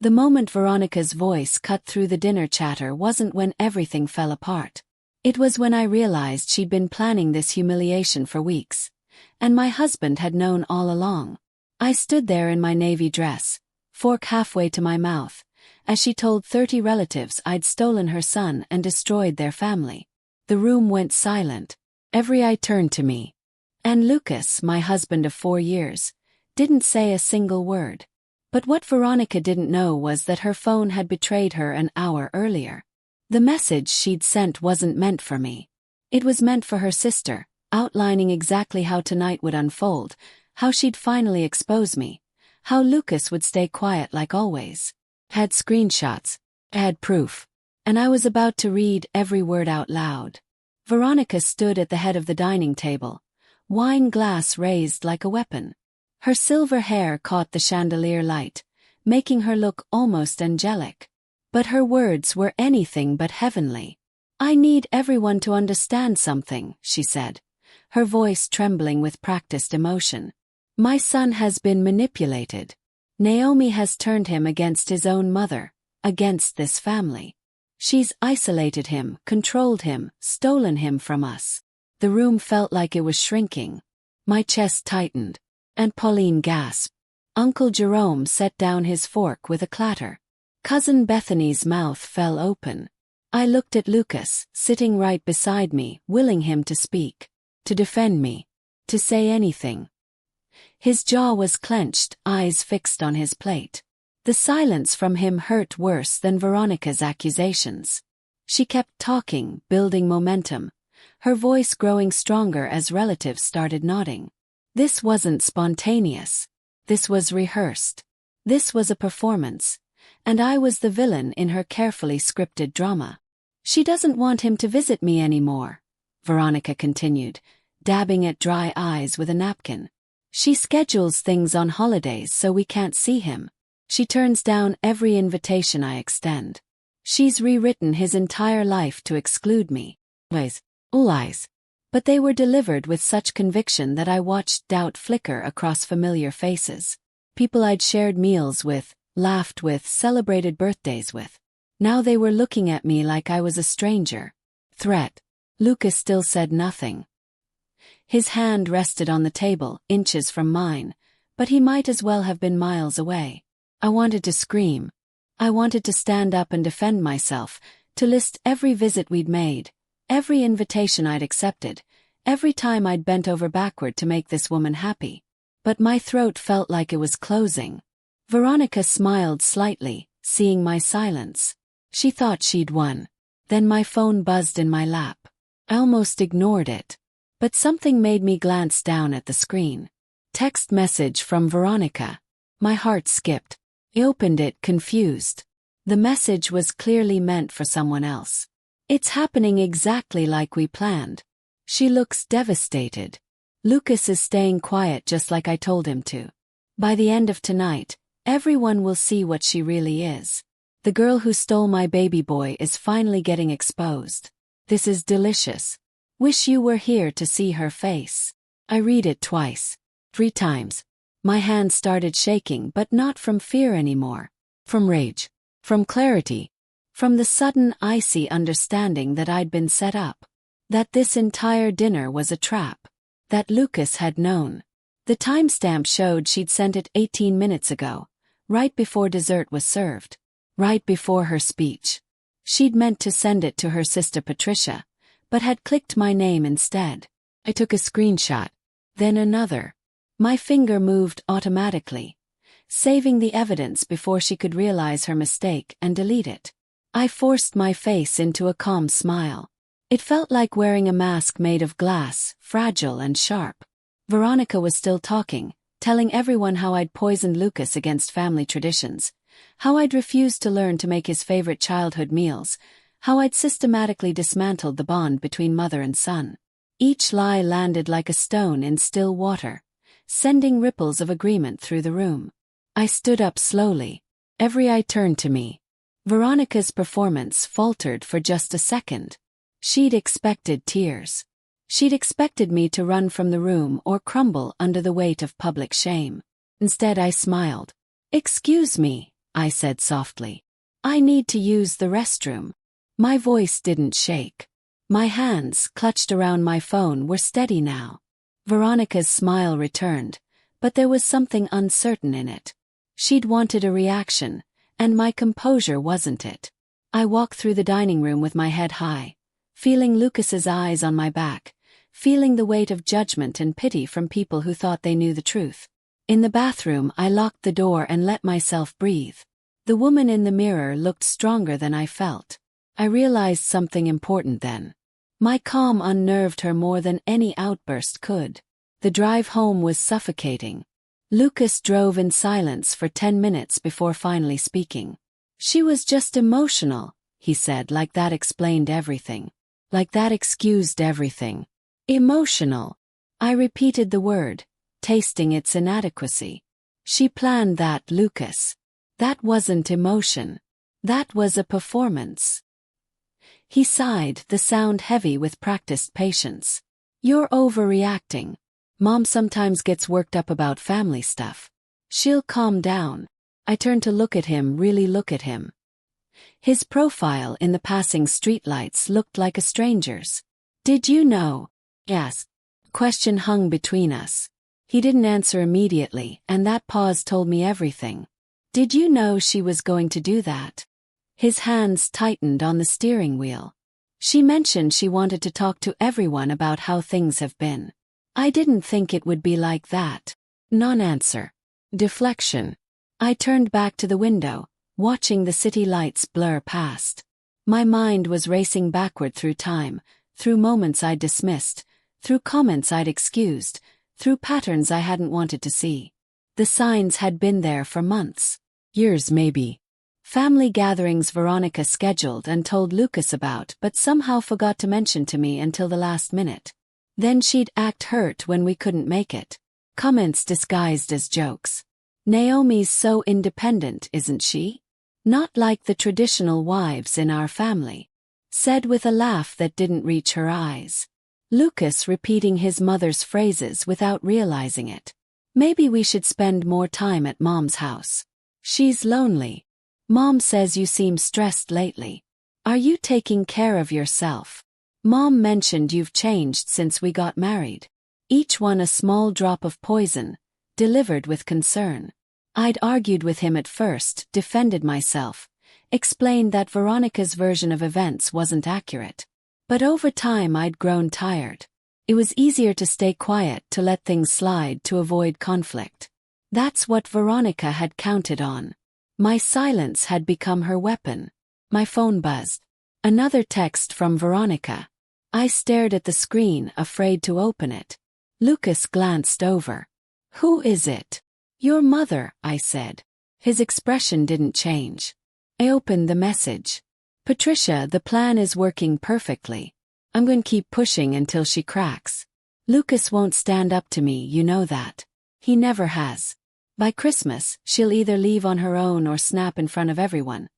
The moment Veronica's voice cut through the dinner chatter wasn't when everything fell apart. It was when I realized she'd been planning this humiliation for weeks. And my husband had known all along. I stood there in my navy dress, fork halfway to my mouth, as she told 30 relatives I'd stolen her son and destroyed their family. The room went silent. Every eye turned to me. And Lucas, my husband of 4 years, didn't say a single word. But what Veronica didn't know was that her phone had betrayed her an hour earlier. The message she'd sent wasn't meant for me. It was meant for her sister, outlining exactly how tonight would unfold, how she'd finally expose me, how Lucas would stay quiet like always. Had screenshots, had proof, and I was about to read every word out loud. Veronica stood at the head of the dining table, wine glass raised like a weapon. Her silver hair caught the chandelier light, making her look almost angelic. But her words were anything but heavenly. "I need everyone to understand something," she said, her voice trembling with practiced emotion. "My son has been manipulated. Naomi has turned him against his own mother, against this family. She's isolated him, controlled him, stolen him from us." The room felt like it was shrinking. My chest tightened. And Pauline gasped. Uncle Jerome set down his fork with a clatter. Cousin Bethany's mouth fell open. I looked at Lucas, sitting right beside me, willing him to speak, to defend me, to say anything. His jaw was clenched, eyes fixed on his plate. The silence from him hurt worse than Veronica's accusations. She kept talking, building momentum, her voice growing stronger as relatives started nodding. This wasn't spontaneous. This was rehearsed. This was a performance. And I was the villain in her carefully scripted drama. "She doesn't want him to visit me anymore," Veronica continued, dabbing at dry eyes with a napkin. "She schedules things on holidays so we can't see him. She turns down every invitation I extend. She's rewritten his entire life to exclude me." Lies. But they were delivered with such conviction that I watched doubt flicker across familiar faces. People I'd shared meals with, laughed with, celebrated birthdays with. Now they were looking at me like I was a stranger. Threat. Lucas still said nothing. His hand rested on the table, inches from mine, but he might as well have been miles away. I wanted to scream. I wanted to stand up and defend myself, to list every visit we'd made, every invitation I'd accepted, every time I'd bent over backward to make this woman happy. But my throat felt like it was closing. Veronica smiled slightly, seeing my silence. She thought she'd won. Then my phone buzzed in my lap. I almost ignored it. But something made me glance down at the screen. Text message from Veronica. My heart skipped. I opened it, confused. The message was clearly meant for someone else. "It's happening exactly like we planned. She looks devastated. Lucas is staying quiet just like I told him to. By the end of tonight, everyone will see what she really is. The girl who stole my baby boy is finally getting exposed. This is delicious. Wish you were here to see her face." I read it twice. 3 times. My hand started shaking, but not from fear anymore. From rage. From clarity. From the sudden icy understanding that I'd been set up. That this entire dinner was a trap. That Lucas had known. The timestamp showed she'd sent it 18 minutes ago, right before dessert was served. Right before her speech. She'd meant to send it to her sister Patricia, but had clicked my name instead. I took a screenshot. Then another. My finger moved automatically, saving the evidence before she could realize her mistake and delete it. I forced my face into a calm smile. It felt like wearing a mask made of glass, fragile and sharp. Veronica was still talking, telling everyone how I'd poisoned Lucas against family traditions, how I'd refused to learn to make his favorite childhood meals, how I'd systematically dismantled the bond between mother and son. Each lie landed like a stone in still water, sending ripples of agreement through the room. I stood up slowly. Every eye turned to me. Veronica's performance faltered for just a second. She'd expected tears. She'd expected me to run from the room or crumble under the weight of public shame. Instead I smiled. "Excuse me," I said softly. I need to use the restroom. My voice didn't shake. My hands, clutched around my phone, were steady now. Veronica's smile returned, but there was something uncertain in it. She'd wanted a reaction, and my composure wasn't it. I walked through the dining room with my head high, feeling Lucas's eyes on my back, feeling the weight of judgment and pity from people who thought they knew the truth. In the bathroom, I locked the door and let myself breathe. The woman in the mirror looked stronger than I felt. I realized something important then. My calm unnerved her more than any outburst could. The drive home was suffocating. Lucas drove in silence for 10 minutes before finally speaking. She was just emotional, he said, like that explained everything. Like that excused everything. Emotional. I repeated the word, tasting its inadequacy. She planned that, Lucas. That wasn't emotion. That was a performance. He sighed, the sound heavy with practiced patience. You're overreacting. Mom sometimes gets worked up about family stuff. She'll calm down. I turned to look at him, really look at him. His profile in the passing streetlights looked like a stranger's. Did you know? Yes. Question hung between us. He didn't answer immediately, and that pause told me everything. Did you know she was going to do that? His hands tightened on the steering wheel. She mentioned she wanted to talk to everyone about how things have been. I didn't think it would be like that. Non-answer. Deflection. I turned back to the window, watching the city lights blur past. My mind was racing backward through time, through moments I'd dismissed, through comments I'd excused, through patterns I hadn't wanted to see. The signs had been there for months. Years maybe. Family gatherings Veronica scheduled and told Lucas about but somehow forgot to mention to me until the last minute. Then she'd act hurt when we couldn't make it. Comments disguised as jokes. Naomi's so independent, isn't she? Not like the traditional wives in our family. Said with a laugh that didn't reach her eyes. Lucas repeating his mother's phrases without realizing it. Maybe we should spend more time at Mom's house. She's lonely. Mom says you seem stressed lately. Are you taking care of yourself? Mom mentioned you've changed since we got married. Each one a small drop of poison, delivered with concern. I'd argued with him at first, defended myself, explained that Veronica's version of events wasn't accurate. But over time I'd grown tired. It was easier to stay quiet, to let things slide, to avoid conflict. That's what Veronica had counted on. My silence had become her weapon. My phone buzzed. Another text from Veronica. I stared at the screen, afraid to open it. Lucas glanced over. Who is it? Your mother, I said. His expression didn't change. I opened the message. Patricia, the plan is working perfectly. I'm going to keep pushing until she cracks. Lucas won't stand up to me, you know that. He never has. By Christmas, she'll either leave on her own or snap in front of everyone.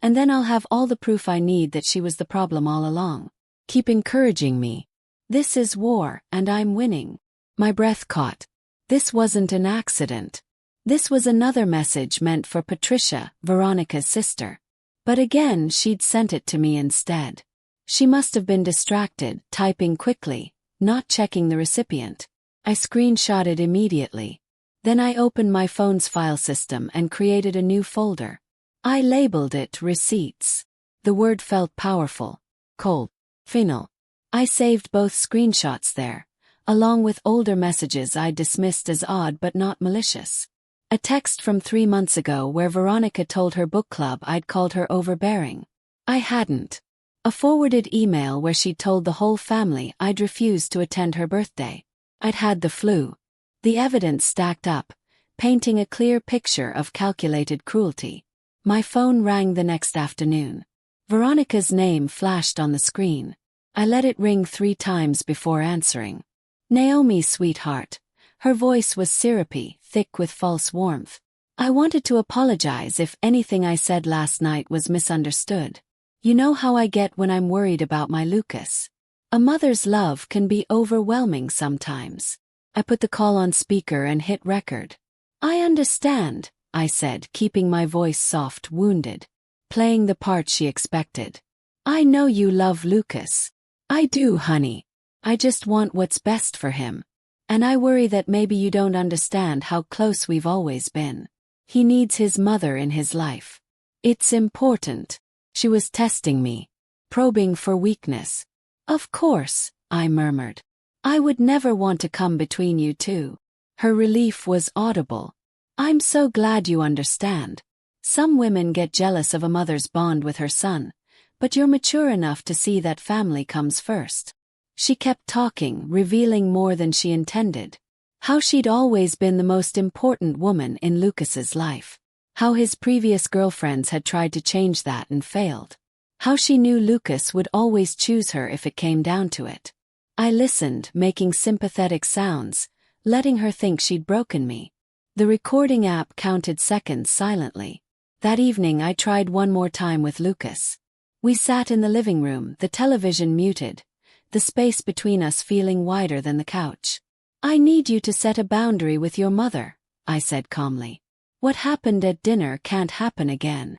And then I'll have all the proof I need that she was the problem all along. Keep encouraging me. This is war, and I'm winning. My breath caught. This wasn't an accident. This was another message meant for Patricia, Veronica's sister. But again, she'd sent it to me instead. She must have been distracted, typing quickly, not checking the recipient. I screenshotted immediately. Then I opened my phone's file system and created a new folder. I labeled it Receipts. The word felt powerful. Cold. Final. I saved both screenshots there, along with older messages I dismissed as odd but not malicious. A text from 3 months ago where Veronica told her book club I'd called her overbearing. I hadn't. A forwarded email where she'd told the whole family I'd refused to attend her birthday. I'd had the flu. The evidence stacked up, painting a clear picture of calculated cruelty. My phone rang the next afternoon. Veronica's name flashed on the screen. I let it ring 3 times before answering. Naomi, sweetheart. Her voice was syrupy, thick with false warmth. I wanted to apologize if anything I said last night was misunderstood. You know how I get when I'm worried about my Lucas. A mother's love can be overwhelming sometimes. I put the call on speaker and hit record. I understand, I said, keeping my voice soft, wounded, playing the part she expected. I know you love Lucas. I do, honey. I just want what's best for him. And I worry that maybe you don't understand how close we've always been. He needs his mother in his life. It's important. She was testing me, probing for weakness. Of course, I murmured. I would never want to come between you two. Her relief was audible. I'm so glad you understand. Some women get jealous of a mother's bond with her son, but you're mature enough to see that family comes first. She kept talking, revealing more than she intended. How she'd always been the most important woman in Lucas's life. How his previous girlfriends had tried to change that and failed. How she knew Lucas would always choose her if it came down to it. I listened, making sympathetic sounds, letting her think she'd broken me. The recording app counted seconds silently. That evening I tried one more time with Lucas. We sat in the living room, the television muted, the space between us feeling wider than the couch. I need you to set a boundary with your mother, I said calmly. What happened at dinner can't happen again.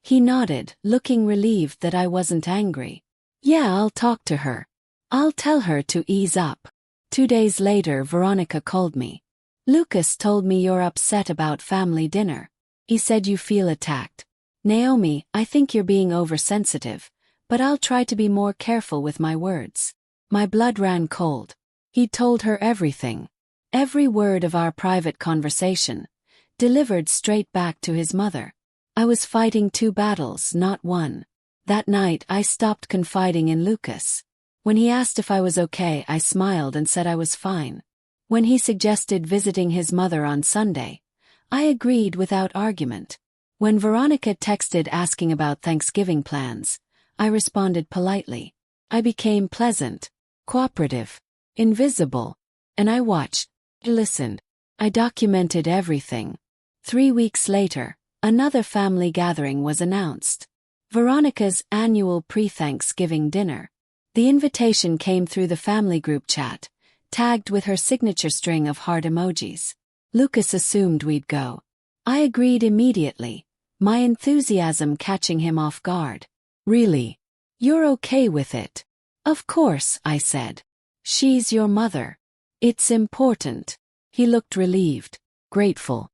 He nodded, looking relieved that I wasn't angry. Yeah, I'll talk to her. I'll tell her to ease up. 2 days later, Veronica called me. Lucas told me you're upset about family dinner. He said you feel attacked. Naomi, I think you're being oversensitive, but I'll try to be more careful with my words. My blood ran cold. He told her everything. Every word of our private conversation, delivered straight back to his mother. I was fighting 2 battles, not one. That night I stopped confiding in Lucas. When he asked if I was okay, I smiled and said I was fine. When he suggested visiting his mother on Sunday, I agreed without argument. When Veronica texted asking about Thanksgiving plans, I responded politely. I became pleasant, cooperative, invisible, and I watched, listened. I documented everything. 3 weeks later, another family gathering was announced. Veronica's annual pre-Thanksgiving dinner. The invitation came through the family group chat, tagged with her signature string of heart emojis. Lucas assumed we'd go. I agreed immediately, my enthusiasm catching him off guard. Really? You're okay with it? Of course, I said. She's your mother. It's important. He looked relieved, grateful.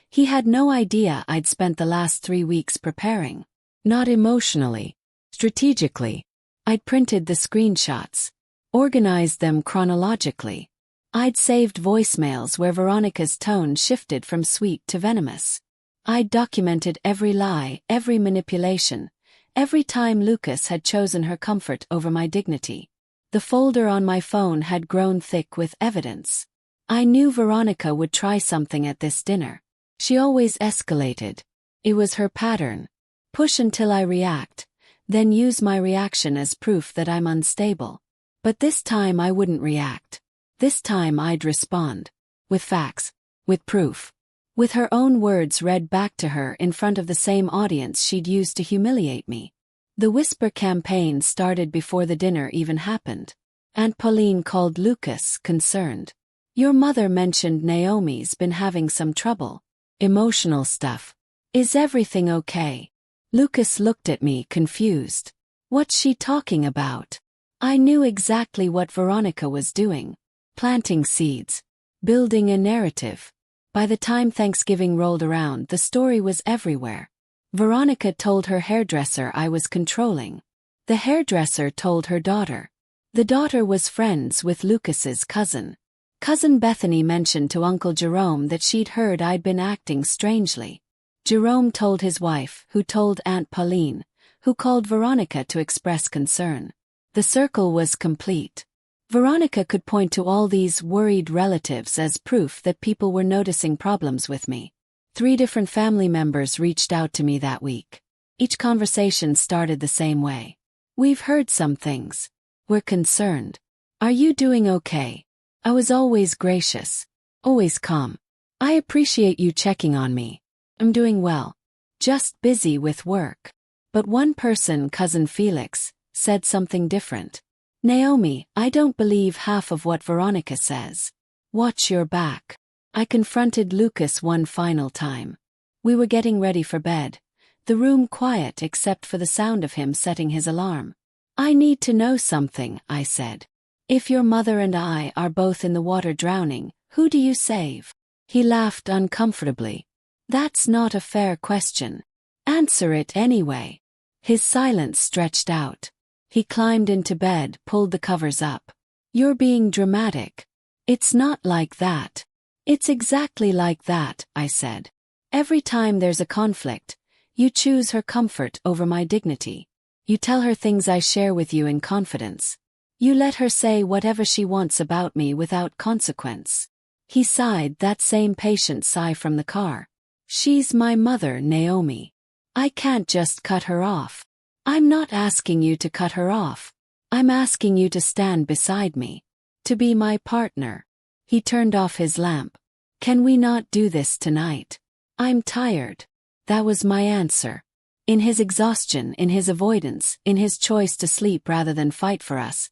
He had no idea I'd spent the last 3 weeks preparing. Not emotionally, strategically. I'd printed the screenshots, organized them chronologically. I'd saved voicemails where Veronica's tone shifted from sweet to venomous. I'd documented every lie, every manipulation, every time Lucas had chosen her comfort over my dignity. The folder on my phone had grown thick with evidence. I knew Veronica would try something at this dinner. She always escalated. It was her pattern. Push until I react, then use my reaction as proof that I'm unstable. But this time I wouldn't react. This time I'd respond. With facts. With proof. With her own words read back to her in front of the same audience she'd used to humiliate me. The whisper campaign started before the dinner even happened. Aunt Pauline called Lucas, concerned. Your mother mentioned Naomi's been having some trouble. Emotional stuff. Is everything okay? Lucas looked at me, confused. What's she talking about? I knew exactly what Veronica was doing. Planting seeds. Building a narrative. By the time Thanksgiving rolled around, the story was everywhere. Veronica told her hairdresser I was controlling. The hairdresser told her daughter. The daughter was friends with Lucas's cousin. Cousin Bethany mentioned to Uncle Jerome that she'd heard I'd been acting strangely. Jerome told his wife, who told Aunt Pauline, who called Veronica to express concern. The circle was complete. Veronica could point to all these worried relatives as proof that people were noticing problems with me. 3 different family members reached out to me that week. Each conversation started the same way. We've heard some things. We're concerned. Are you doing okay? I was always gracious. Always calm. I appreciate you checking on me. I'm doing well. Just busy with work. But one person, Cousin Felix, said something different. Naomi, I don't believe half of what Veronica says. Watch your back. I confronted Lucas one final time. We were getting ready for bed, the room quiet except for the sound of him setting his alarm. I need to know something, I said. If your mother and I are both in the water drowning, who do you save? He laughed uncomfortably. That's not a fair question. Answer it anyway. His silence stretched out. He climbed into bed, pulled the covers up. You're being dramatic. It's not like that. It's exactly like that, I said. Every time there's a conflict, you choose her comfort over my dignity. You tell her things I share with you in confidence. You let her say whatever she wants about me without consequence. He sighed, that same patient sigh from the car. She's my mother, Naomi. I can't just cut her off. I'm not asking you to cut her off. I'm asking you to stand beside me. To be my partner. He turned off his lamp. Can we not do this tonight? I'm tired. That was my answer. In his exhaustion, in his avoidance, in his choice to sleep rather than fight for us,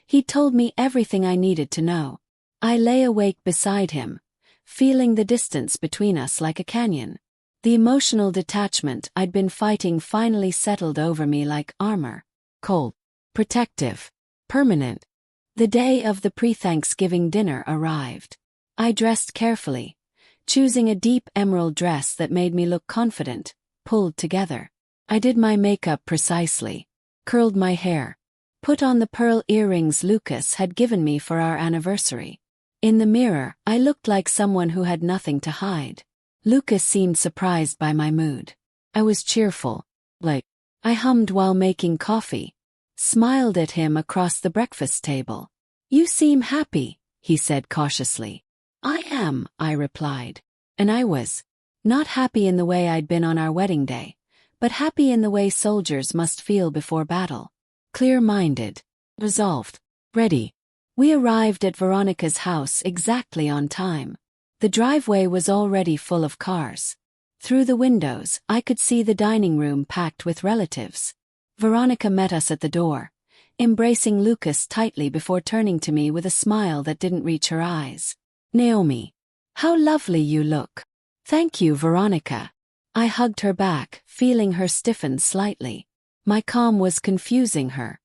he told me everything I needed to know. I lay awake beside him, feeling the distance between us like a canyon. The emotional detachment I'd been fighting finally settled over me like armor. Cold, protective, permanent. The day of the pre-Thanksgiving dinner arrived. I dressed carefully, choosing a deep emerald dress that made me look confident, pulled together. I did my makeup precisely, curled my hair, put on the pearl earrings Lucas had given me for our anniversary. In the mirror, I looked like someone who had nothing to hide. Lucas seemed surprised by my mood. I was cheerful. I hummed while making coffee, smiled at him across the breakfast table. You seem happy, he said cautiously. I am, I replied. And I was. Not happy in the way I'd been on our wedding day, but happy in the way soldiers must feel before battle. Clear-minded, resolved, ready. We arrived at Veronica's house exactly on time. The driveway was already full of cars. Through the windows, I could see the dining room packed with relatives. Veronica met us at the door, embracing Lucas tightly before turning to me with a smile that didn't reach her eyes. Naomi, how lovely you look. Thank you, Veronica. I hugged her back, feeling her stiffen slightly. My calm was confusing her.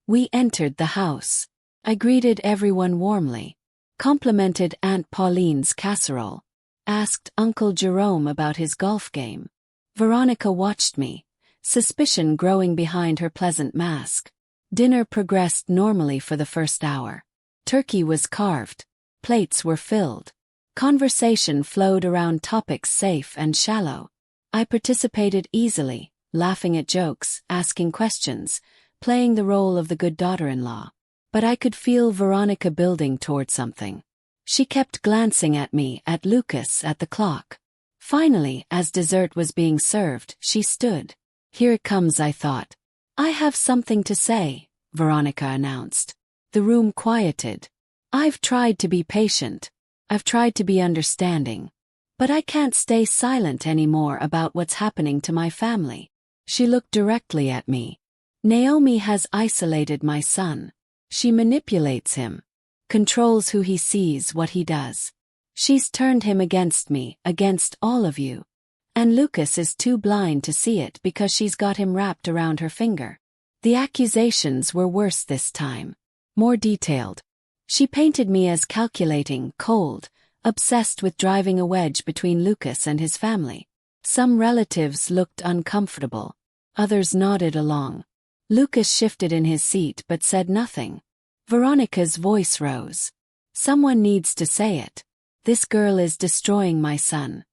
We entered the house. I greeted everyone warmly, complimented Aunt Pauline's casserole, asked Uncle Jerome about his golf game. Veronica watched me, suspicion growing behind her pleasant mask. Dinner progressed normally for the first hour. Turkey was carved, plates were filled. Conversation flowed around topics safe and shallow. I participated easily, laughing at jokes, asking questions, playing the role of the good daughter-in-law. But I could feel Veronica building toward something. She kept glancing at me, at Lucas, at the clock. Finally, as dessert was being served, she stood. Here it comes, I thought. I have something to say, Veronica announced. The room quieted. I've tried to be patient. I've tried to be understanding. But I can't stay silent anymore about what's happening to my family. She looked directly at me. Naomi has isolated my son. She manipulates him, controls who he sees, what he does. She's turned him against me, against all of you. And Lucas is too blind to see it because she's got him wrapped around her finger. The accusations were worse this time, more detailed. She painted me as calculating, cold, obsessed with driving a wedge between Lucas and his family. Some relatives looked uncomfortable. Others nodded along. Lucas shifted in his seat but said nothing. Veronica's voice rose. Someone needs to say it. This girl is destroying my son.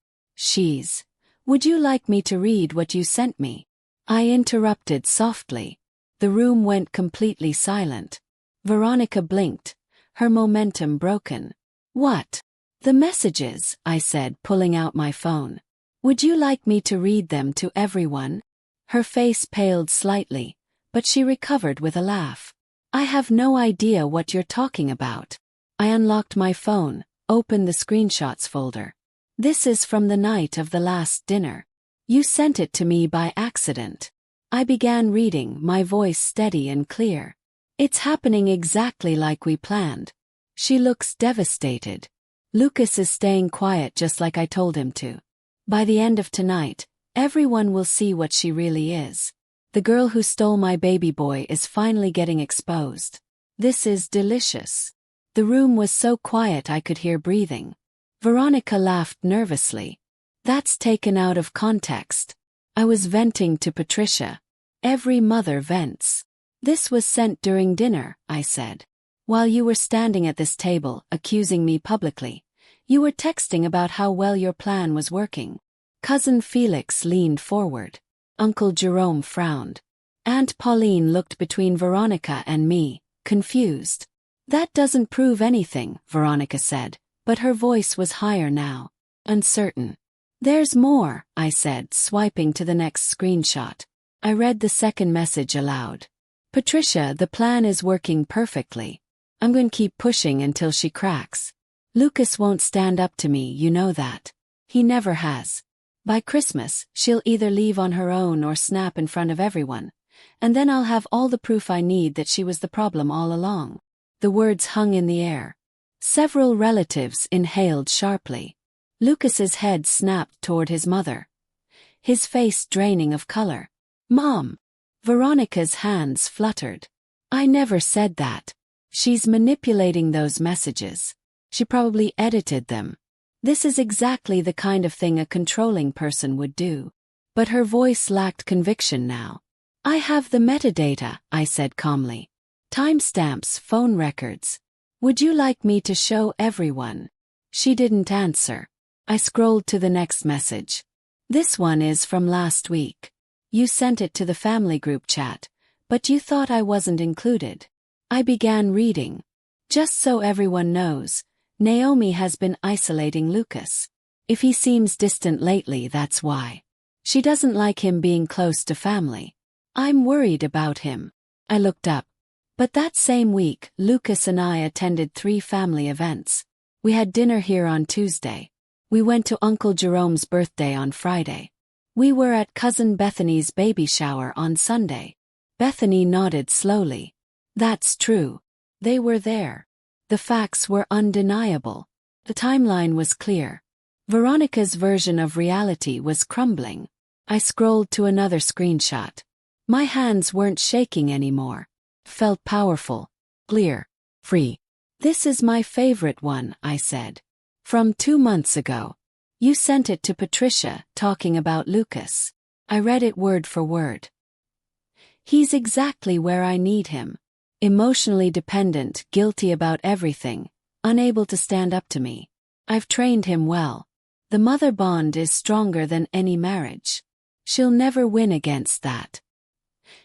Would you like me to read what you sent me? I interrupted softly. The room went completely silent. Veronica blinked, her momentum broken. What? The messages, I said, pulling out my phone. Would you like me to read them to everyone? Her face paled slightly, but she recovered with a laugh. I have no idea what you're talking about. I unlocked my phone, opened the screenshots folder. This is from the night of the last dinner. You sent it to me by accident. I began reading, my voice steady and clear. It's happening exactly like we planned. She looks devastated. Lucas is staying quiet just like I told him to. By the end of tonight, everyone will see what she really is. The girl who stole my baby boy is finally getting exposed. This is delicious. The room was so quiet I could hear breathing. Veronica laughed nervously. That's taken out of context. I was venting to Patricia. Every mother vents. This was sent during dinner, I said. While you were standing at this table, accusing me publicly, you were texting about how well your plan was working. Cousin Felix leaned forward. Uncle Jerome frowned. Aunt Pauline looked between Veronica and me, confused. That doesn't prove anything, Veronica said, but her voice was higher now. Uncertain. There's more, I said, swiping to the next screenshot. I read the second message aloud. Patricia, the plan is working perfectly. I'm going to keep pushing until she cracks. Lucas won't stand up to me, you know that. He never has. By Christmas, she'll either leave on her own or snap in front of everyone, and then I'll have all the proof I need that she was the problem all along. The words hung in the air. Several relatives inhaled sharply. Lucas's head snapped toward his mother, his face draining of color. Mom! Veronica's hands fluttered. I never said that. She's manipulating those messages. She probably edited them. This is exactly the kind of thing a controlling person would do. But her voice lacked conviction now. I have the metadata, I said calmly. Timestamps, phone records. Would you like me to show everyone? She didn't answer. I scrolled to the next message. This one is from last week. You sent it to the family group chat, but you thought I wasn't included. I began reading. Just so everyone knows, Naomi has been isolating Lucas. If he seems distant lately, that's why. She doesn't like him being close to family. I'm worried about him. I looked up. But that same week, Lucas and I attended 3 family events. We had dinner here on Tuesday. We went to Uncle Jerome's birthday on Friday. We were at Cousin Bethany's baby shower on Sunday. Bethany nodded slowly. That's true. They were there. The facts were undeniable. The timeline was clear. Veronica's version of reality was crumbling. I scrolled to another screenshot. My hands weren't shaking anymore. Felt powerful, clear, free. This is my favorite one, I said. From 2 months ago. You sent it to Patricia, talking about Lucas. I read it word for word. He's exactly where I need him. Emotionally dependent, guilty about everything, unable to stand up to me. I've trained him well. The mother bond is stronger than any marriage. She'll never win against that.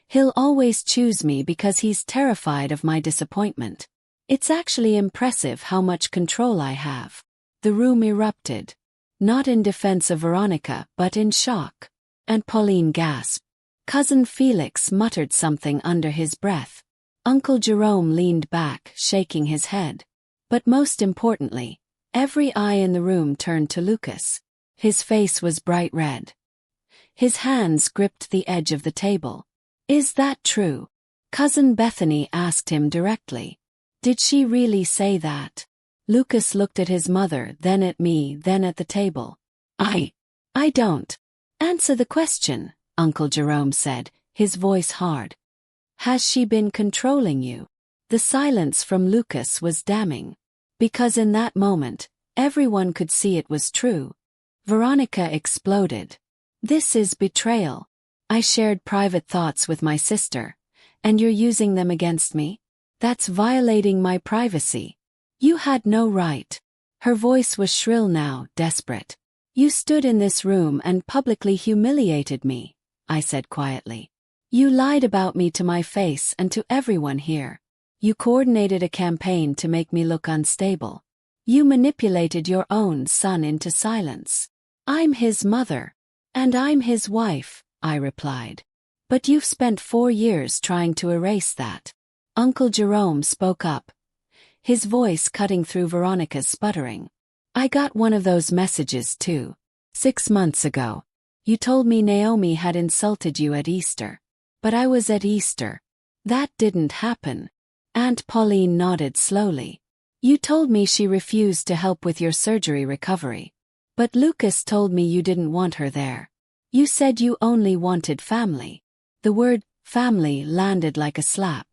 He'll always choose me because he's terrified of my disappointment. It's actually impressive how much control I have. The room erupted. Not in defense of Veronica, but in shock. Aunt Pauline gasped. Cousin Felix muttered something under his breath. Uncle Jerome leaned back, shaking his head. But most importantly, every eye in the room turned to Lucas. His face was bright red. His hands gripped the edge of the table. Is that true? Cousin Bethany asked him directly. Did she really say that? Lucas looked at his mother, then at me, then at the table. I don't. Answer the question, Uncle Jerome said, his voice hard. Has she been controlling you? The silence from Lucas was damning. Because in that moment, everyone could see it was true. Veronica exploded. This is betrayal. I shared private thoughts with my sister, and you're using them against me? That's violating my privacy. You had no right. Her voice was shrill now, desperate. You stood in this room and publicly humiliated me, I said quietly. You lied about me to my face and to everyone here. You coordinated a campaign to make me look unstable. You manipulated your own son into silence. I'm his mother. And I'm his wife, I replied. But you've spent 4 years trying to erase that. Uncle Jerome spoke up, his voice cutting through Veronica's sputtering. I got one of those messages too. 6 months ago. You told me Naomi had insulted you at Easter. But I was at Easter. That didn't happen. Aunt Pauline nodded slowly. You told me she refused to help with your surgery recovery. But Lucas told me you didn't want her there. You said you only wanted family. The word family landed like a slap,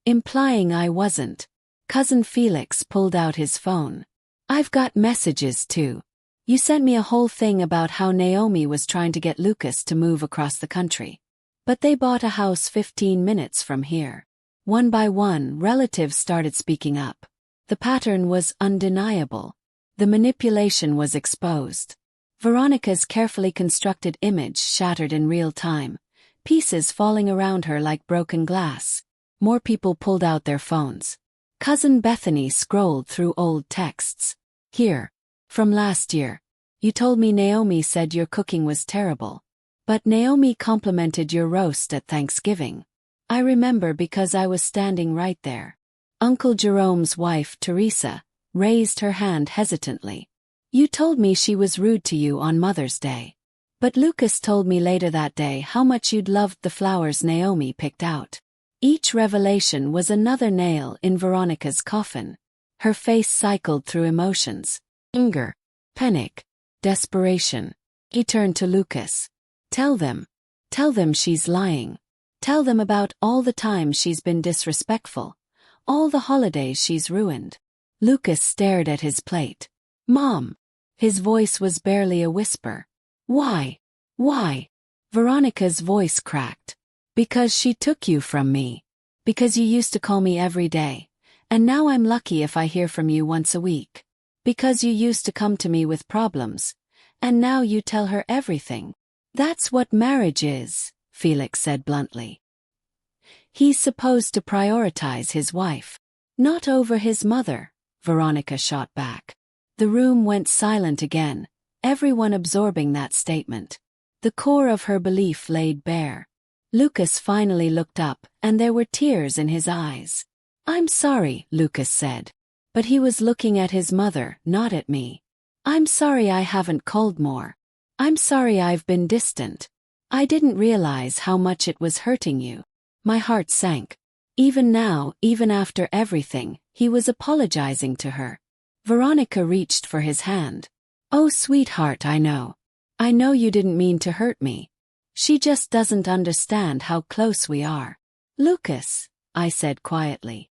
implying I wasn't. Cousin Felix pulled out his phone. I've got messages too. You sent me a whole thing about how Naomi was trying to get Lucas to move across the country. But they bought a house 15 minutes from here. One by one, relatives started speaking up. The pattern was undeniable. The manipulation was exposed. Veronica's carefully constructed image shattered in real time, pieces falling around her like broken glass. More people pulled out their phones. Cousin Bethany scrolled through old texts. Here. From last year. You told me Naomi said your cooking was terrible. But Naomi complimented your roast at Thanksgiving. I remember because I was standing right there. Uncle Jerome's wife, Teresa, raised her hand hesitantly. You told me she was rude to you on Mother's Day. But Lucas told me later that day how much you'd loved the flowers Naomi picked out. Each revelation was another nail in Veronica's coffin. Her face cycled through emotions. Anger, panic, desperation. He turned to Lucas. Tell them she's lying. Tell them about all the times she's been disrespectful. All the holidays she's ruined. Lucas stared at his plate. Mom. His voice was barely a whisper. Why? Why? Veronica's voice cracked. Because she took you from me. Because you used to call me every day. And now I'm lucky if I hear from you once a week. Because you used to come to me with problems. And now you tell her everything. That's what marriage is, Felix said bluntly. He's supposed to prioritize his wife. Not over his mother, Veronica shot back. The room went silent again, everyone absorbing that statement. The core of her belief laid bare. Lucas finally looked up, and there were tears in his eyes. I'm sorry, Lucas said. But he was looking at his mother, not at me. I'm sorry I haven't called more. I'm sorry I've been distant. I didn't realize how much it was hurting you. My heart sank. Even now, even after everything, he was apologizing to her. Veronica reached for his hand. Oh, sweetheart, I know. I know you didn't mean to hurt me. She just doesn't understand how close we are. Lucas, I said quietly.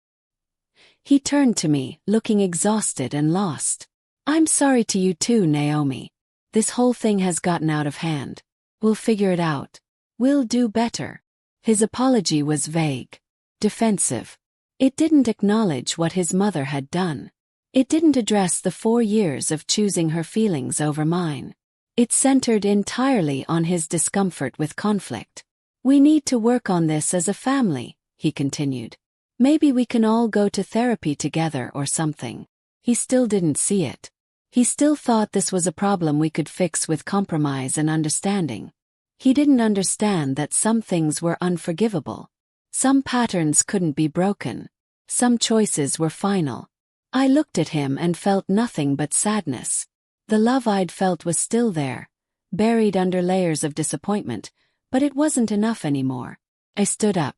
He turned to me, looking exhausted and lost. I'm sorry to you too, Naomi. This whole thing has gotten out of hand. We'll figure it out. We'll do better. His apology was vague, defensive. It didn't acknowledge what his mother had done. It didn't address the 4 years of choosing her feelings over mine. It centered entirely on his discomfort with conflict. We need to work on this as a family, he continued. Maybe we can all go to therapy together or something. He still didn't see it. He still thought this was a problem we could fix with compromise and understanding. He didn't understand that some things were unforgivable. Some patterns couldn't be broken. Some choices were final. I looked at him and felt nothing but sadness. The love I'd felt was still there, buried under layers of disappointment, but it wasn't enough anymore. I stood up.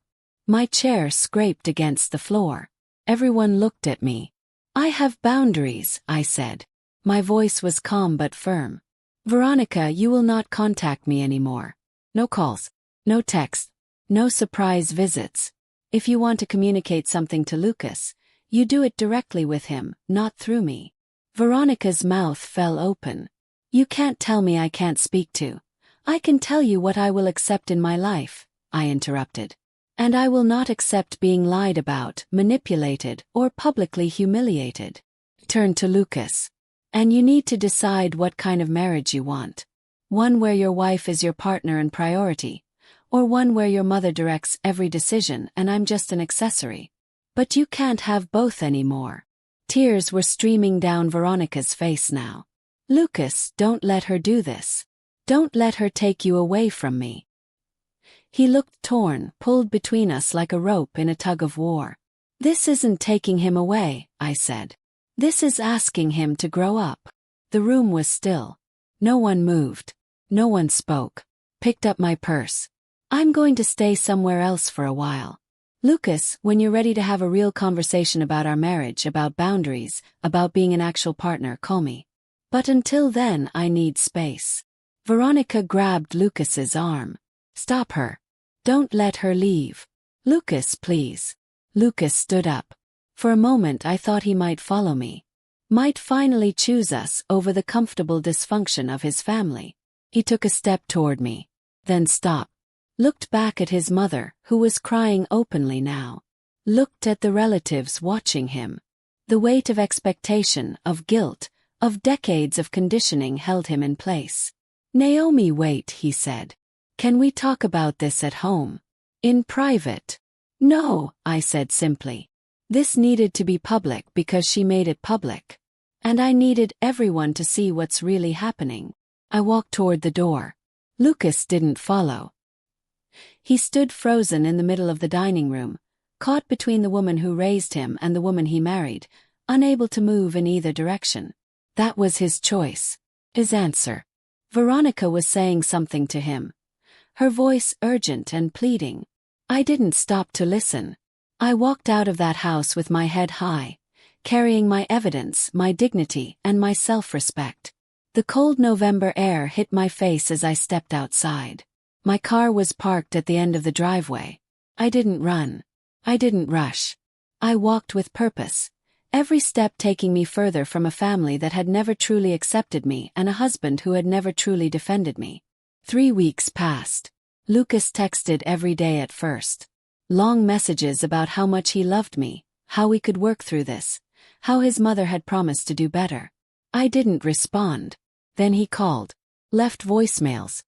My chair scraped against the floor. Everyone looked at me. I have boundaries, I said. My voice was calm but firm. Veronica, you will not contact me anymore. No calls, no text, no surprise visits. If you want to communicate something to Lucas, you do it directly with him, not through me. Veronica's mouth fell open. You can't tell me I can't speak to. I can tell you what I will accept in my life, I interrupted. And I will not accept being lied about, manipulated, or publicly humiliated. Turn to Lucas. And you need to decide what kind of marriage you want. One where your wife is your partner and priority, or one where your mother directs every decision and I'm just an accessory. But you can't have both anymore. Tears were streaming down Veronica's face now. Lucas, don't let her do this. Don't let her take you away from me. He looked torn, pulled between us like a rope in a tug of war. This isn't taking him away, I said. This is asking him to grow up. The room was still. No one moved. No one spoke. Picked up my purse. I'm going to stay somewhere else for a while. Lucas, when you're ready to have a real conversation about our marriage, about boundaries, about being an actual partner, call me. But until then, I need space." Veronica grabbed Lucas's arm. "Stop her. Don't let her leave. Lucas, please." Lucas stood up. For a moment I thought he might follow me. Might finally choose us over the comfortable dysfunction of his family. He took a step toward me. Then stopped. Looked back at his mother, who was crying openly now. Looked at the relatives watching him. The weight of expectation, of guilt, of decades of conditioning held him in place. "Naomi, wait," he said. "Can we talk about this at home? In private?" "No," I said simply. This needed to be public because she made it public. And I needed everyone to see what's really happening. I walked toward the door. Lucas didn't follow. He stood frozen in the middle of the dining room, caught between the woman who raised him and the woman he married, unable to move in either direction. That was his choice. His answer. Veronica was saying something to him. Her voice urgent and pleading. I didn't stop to listen. I walked out of that house with my head high, carrying my evidence, my dignity, and my self-respect. The cold November air hit my face as I stepped outside. My car was parked at the end of the driveway. I didn't run. I didn't rush. I walked with purpose, every step taking me further from a family that had never truly accepted me and a husband who had never truly defended me. 3 weeks passed. Lucas texted every day at first. Long messages about how much he loved me, how we could work through this, how his mother had promised to do better. I didn't respond. Then he called. Left voicemails.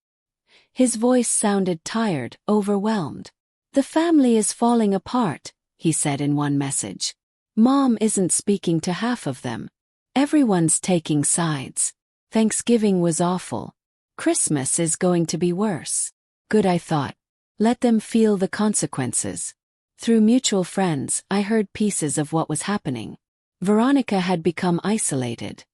His voice sounded tired, overwhelmed. The family is falling apart, he said in one message. Mom isn't speaking to half of them. Everyone's taking sides. Thanksgiving was awful. Christmas is going to be worse. Good, I thought. Let them feel the consequences. Through mutual friends, I heard pieces of what was happening. Veronica had become isolated.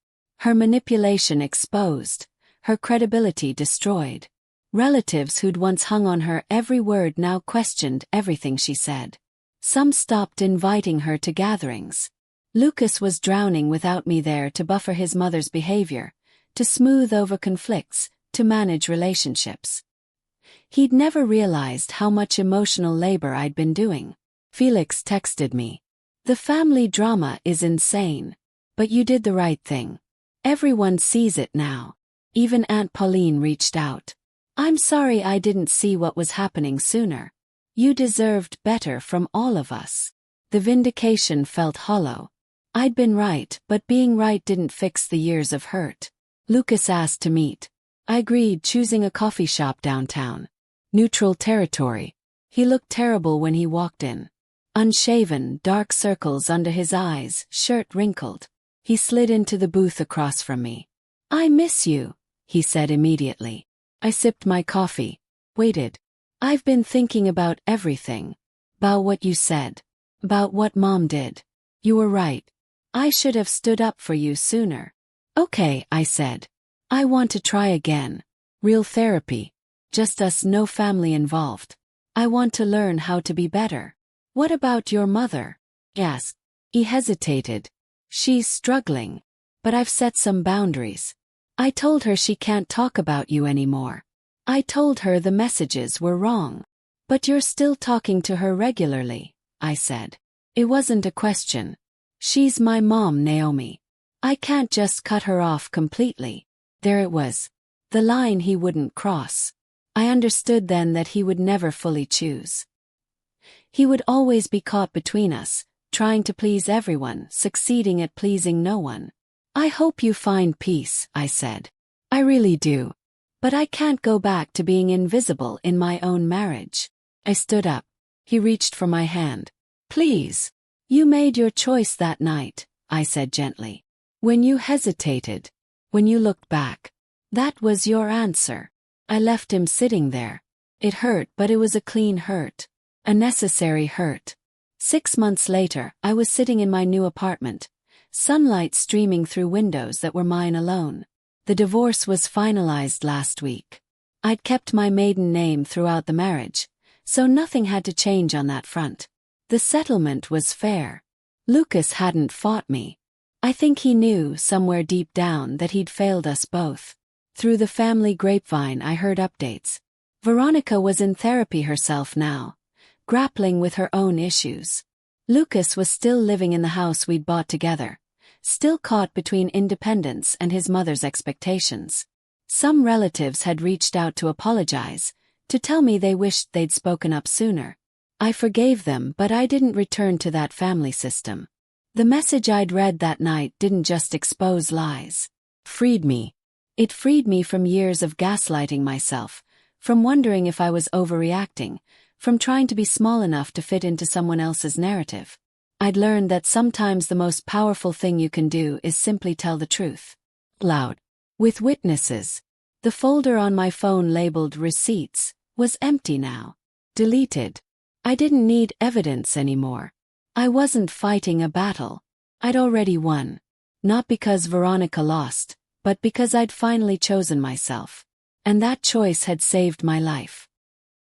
Her manipulation exposed. Her credibility destroyed. Relatives who'd once hung on her every word now questioned everything she said. Some stopped inviting her to gatherings. Lucas was drowning without me there to buffer his mother's behavior, to smooth over conflicts, to manage relationships. He'd never realized how much emotional labor I'd been doing. Felix texted me. The family drama is insane. But you did the right thing. Everyone sees it now. Even Aunt Pauline reached out. I'm sorry I didn't see what was happening sooner. You deserved better from all of us. The vindication felt hollow. I'd been right, but being right didn't fix the years of hurt. Lucas asked to meet. I agreed, choosing a coffee shop downtown. Neutral territory. He looked terrible when he walked in. Unshaven, dark circles under his eyes, shirt wrinkled. He slid into the booth across from me. I miss you, he said immediately. I sipped my coffee. Waited. I've been thinking about everything. About what you said. About what Mom did. You were right. I should have stood up for you sooner. Okay, I said. I want to try again. Real therapy. Just us, no family involved. I want to learn how to be better. What about your mother? He asked. He hesitated. She's struggling. But I've set some boundaries. I told her she can't talk about you anymore. I told her the messages were wrong. But you're still talking to her regularly, I said. It wasn't a question. She's my mom, Naomi. I can't just cut her off completely. There it was. The line he wouldn't cross. I understood then that he would never fully choose. He would always be caught between us, trying to please everyone, succeeding at pleasing no one. I hope you find peace, I said. I really do. But I can't go back to being invisible in my own marriage. I stood up. He reached for my hand. Please. You made your choice that night, I said gently. When you hesitated. When you looked back. That was your answer. I left him sitting there. It hurt, but it was a clean hurt. A necessary hurt. 6 months later, I was sitting in my new apartment. Sunlight streaming through windows that were mine alone. The divorce was finalized last week. I'd kept my maiden name throughout the marriage, so nothing had to change on that front. The settlement was fair. Lucas hadn't fought me. I think he knew, somewhere deep down, that he'd failed us both. Through the family grapevine I heard updates. Veronica was in therapy herself now, grappling with her own issues. Lucas was still living in the house we'd bought together, still caught between independence and his mother's expectations. Some relatives had reached out to apologize, to tell me they wished they'd spoken up sooner. I forgave them, but I didn't return to that family system. The message I'd read that night didn't just expose lies. Freed me. It freed me from years of gaslighting myself, from wondering if I was overreacting, from trying to be small enough to fit into someone else's narrative. I'd learned that sometimes the most powerful thing you can do is simply tell the truth. Loud. With witnesses. The folder on my phone labeled receipts was empty now. Deleted. I didn't need evidence anymore. I wasn't fighting a battle. I'd already won. Not because Veronica lost, but because I'd finally chosen myself. And that choice had saved my life.